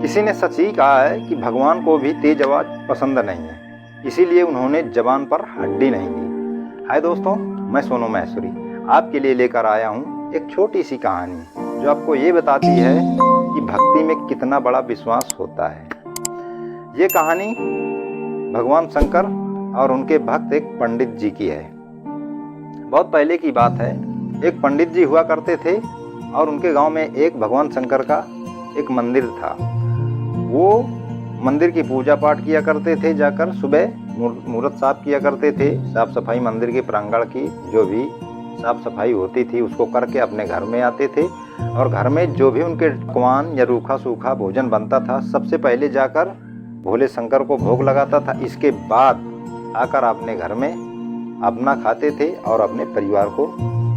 किसी ने सच ही कहा है कि भगवान को भी तेज आवाज़ पसंद नहीं है, इसीलिए उन्होंने जबान पर हड्डी नहीं दी। हाय दोस्तों, मैं सोनू महेश्वरी आपके लिए लेकर आया हूँ एक छोटी सी कहानी जो आपको ये बताती है कि भक्ति में कितना बड़ा विश्वास होता है। ये कहानी भगवान शंकर और उनके भक्त एक पंडित जी की है। बहुत पहले की बात है। एक पंडित जी हुआ करते थे और उनके गांव में एक भगवान शंकर का एक मंदिर था। वो मंदिर की पूजा पाठ किया करते थे, जाकर सुबह मुहूर्त साफ किया करते थे, साफ सफाई मंदिर के प्रांगण की जो भी साफ सफाई होती थी उसको करके अपने घर में आते थे और घर में जो भी उनके पकवान या रूखा सूखा भोजन बनता था सबसे पहले जाकर भोले शंकर को भोग लगाता था। इसके बाद आकर अपने घर में अपना खाते थे और अपने परिवार को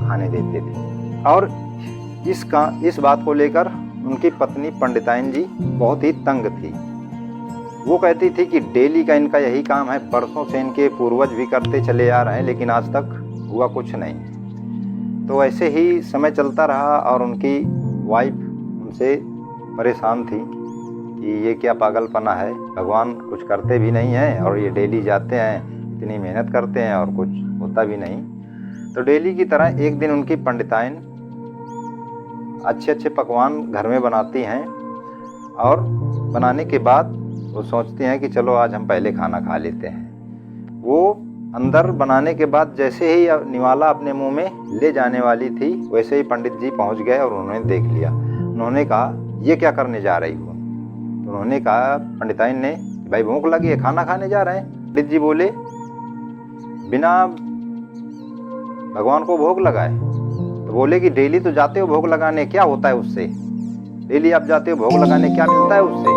खाने देते थे। और इस बात को लेकर उनकी पत्नी पंडिताइन जी बहुत ही तंग थी। वो कहती थी कि डेली का इनका यही काम है, बरसों से इनके पूर्वज भी करते चले आ रहे हैं लेकिन आज तक हुआ कुछ नहीं। तो ऐसे ही समय चलता रहा और उनकी वाइफ उनसे परेशान थी कि ये क्या पागलपना है, भगवान कुछ करते भी नहीं हैं और ये डेली जाते हैं, इतनी मेहनत करते हैं और कुछ होता भी नहीं। तो डेली की तरह एक दिन उनकी पंडिताइन अच्छे अच्छे पकवान घर में बनाती हैं और बनाने के बाद वो सोचती हैं कि चलो आज हम पहले खाना खा लेते हैं। वो अंदर बनाने के बाद जैसे ही निवाला अपने मुंह में ले जाने वाली थी वैसे ही पंडित जी पहुंच गए और उन्होंने देख लिया। उन्होंने कहा, ये क्या करने जा रही हो? तो उन्होंने कहा पंडिताइन ने, भाई भूख लगी है, खाना खाने जा रहे हैं। पंडित जी बोले, बिना भगवान को भोग लगाए? तो बोले कि डेली तो जाते हो भोग लगाने, क्या होता है उससे? डेली आप जाते हो भोग लगाने, क्या मिलता है उससे?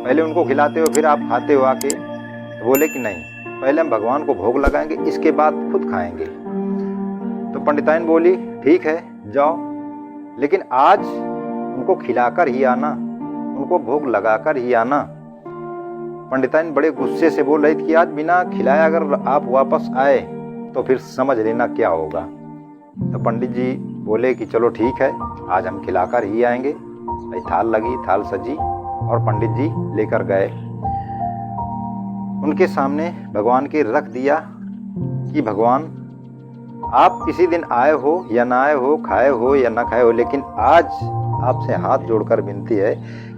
पहले उनको खिलाते हो फिर आप खाते हो आके। तो बोले कि नहीं, पहले हम भगवान को भोग लगाएंगे, इसके बाद खुद खाएंगे। तो पंडिताइन बोली, ठीक है जाओ, लेकिन आज उनको खिलाकर ही आना, उनको भोग लगाकर ही आना। पंडिताइन बड़े गुस्से से बोल रही थी कि आज बिना खिलाए अगर आप वापस आए तो फिर समझ लेना क्या होगा। तो पंडित जी बोले कि चलो ठीक है, आज हम खिलाकर ही आएंगे। भाई थाल लगी, थाल सजी और पंडित जी लेकर गए। उनके सामने भगवान के रख दिया कि भगवान आप किसी दिन आए हो या ना आए हो, खाए हो या ना खाए हो, लेकिन आज आपसे हाथ जोड़कर विनती है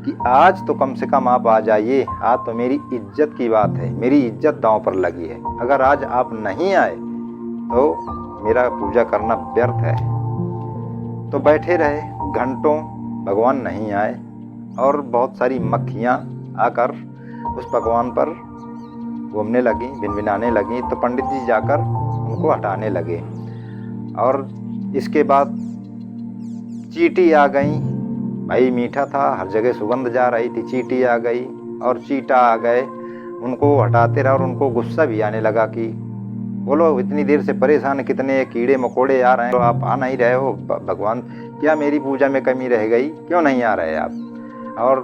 कि आज तो कम से कम आप आ जाइए। आज तो मेरी इज्जत की बात है, मेरी इज्जत दांव पर लगी है। अगर आज आप नहीं आए तो मेरा पूजा करना व्यर्थ है। तो बैठे रहे घंटों, भगवान नहीं आए और बहुत सारी मक्खियाँ आकर उस पकवान पर घूमने लगी, भिनभिनाने लगी। तो पंडित जी जाकर उनको हटाने लगे और इसके बाद चींटी आ गई। भाई मीठा था, हर जगह सुगंध जा रही थी, चींटी आ गई और चींटा आ गए। उनको हटाते रहे और उनको गुस्सा भी आने लगा कि बोलो इतनी देर से परेशान, कितने कीड़े मकोड़े आ रहे हैं, तो आप आ नहीं रहे हो। भगवान क्या मेरी पूजा में कमी रह गई, क्यों नहीं आ रहे आप? और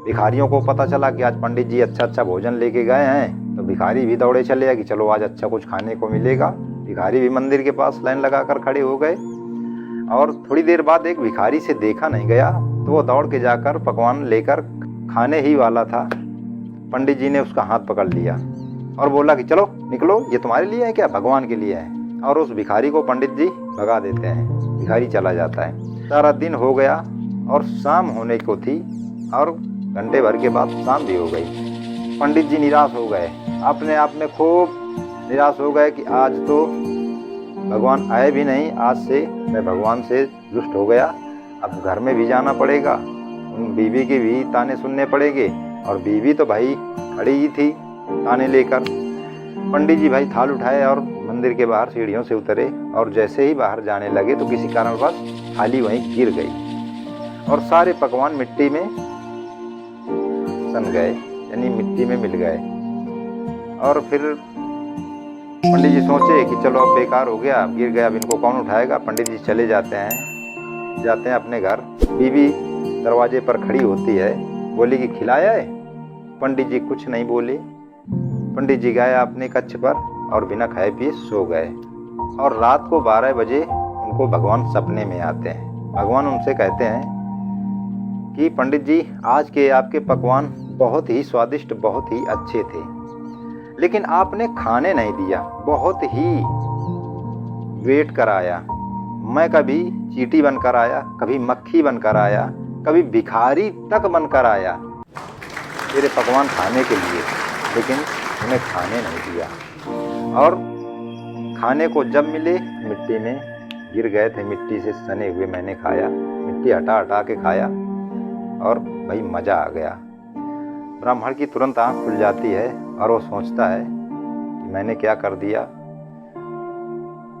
भिखारियों को पता चला कि आज पंडित जी अच्छा अच्छा भोजन लेके गए हैं, तो भिखारी भी दौड़े चले आए कि चलो आज अच्छा कुछ खाने को मिलेगा। भिखारी भी मंदिर के पास लाइन लगाकर खड़े हो गए और थोड़ी देर बाद एक भिखारी से देखा नहीं गया तो वो दौड़ के जाकर पकवान लेकर खाने ही वाला था। पंडित जी ने उसका हाथ पकड़ लिया और बोला कि चलो निकलो, ये तुम्हारे लिए है क्या, भगवान के लिए है? और उस भिखारी को पंडित जी भगा देते हैं, भिखारी चला जाता है। सारा दिन हो गया और शाम होने को थी और घंटे भर के बाद शाम भी हो गई। पंडित जी निराश हो गए, अपने आप में खूब निराश हो गए कि आज तो भगवान आए भी नहीं, आज से मैं भगवान से रुष्ट हो गया। अब घर में भी जाना पड़ेगा, उन बीवी के भी ताने सुनने पड़ेंगे और बीवी तो भाई खड़ी ही थी ताने लेकर। पंडित जी भाई थाल उठाए और मंदिर के बाहर सीढ़ियों से उतरे और जैसे ही बाहर जाने लगे तो किसी कारणवश थाली वहीं गिर गई और सारे पकवान मिट्टी में सन गए, यानी मिट्टी में मिल गए। और फिर पंडित जी सोचे कि चलो अब बेकार हो गया, गिर गया, अब इनको कौन उठाएगा। पंडित जी चले जाते हैं अपने घर। बीवी दरवाजे पर खड़ी होती है, बोली कि खिलाया है? पंडित जी कुछ नहीं बोले। पंडित जी गए अपने कक्ष पर और बिना खाए पिए सो गए। और रात को 12 बजे उनको भगवान सपने में आते हैं। भगवान उनसे कहते हैं कि पंडित जी आज के आपके पकवान बहुत ही स्वादिष्ट, बहुत ही अच्छे थे, लेकिन आपने खाने नहीं दिया, बहुत ही वेट कराया। मैं कभी चींटी बनकर आया, कभी मक्खी बनकर आया, कभी भिखारी तक बनकर आया तेरे पकवान खाने के लिए, लेकिन उन्हें खाने नहीं दिया। और खाने को जब मिले मिट्टी में गिर गए थे, मिट्टी से सने हुए मैंने खाया, मिट्टी हटा हटा के खाया और भाई मज़ा आ गया। ब्राह्मण की तुरंत आँख खुल जाती है और वो सोचता है कि मैंने क्या कर दिया,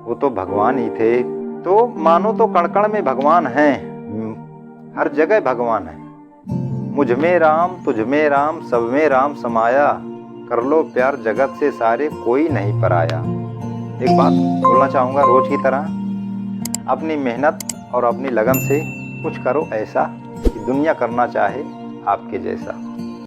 वो तो भगवान ही थे। तो मानो तो कण-कण में भगवान हैं, हर जगह भगवान है। मुझ में राम, तुझ में राम, सब में राम समाया, कर लो प्यार जगत से सारे, कोई नहीं पराया। एक बात बोलना चाहूँगा, रोज की तरह अपनी मेहनत और अपनी लगन से कुछ करो ऐसा कि दुनिया करना चाहे आपके जैसा।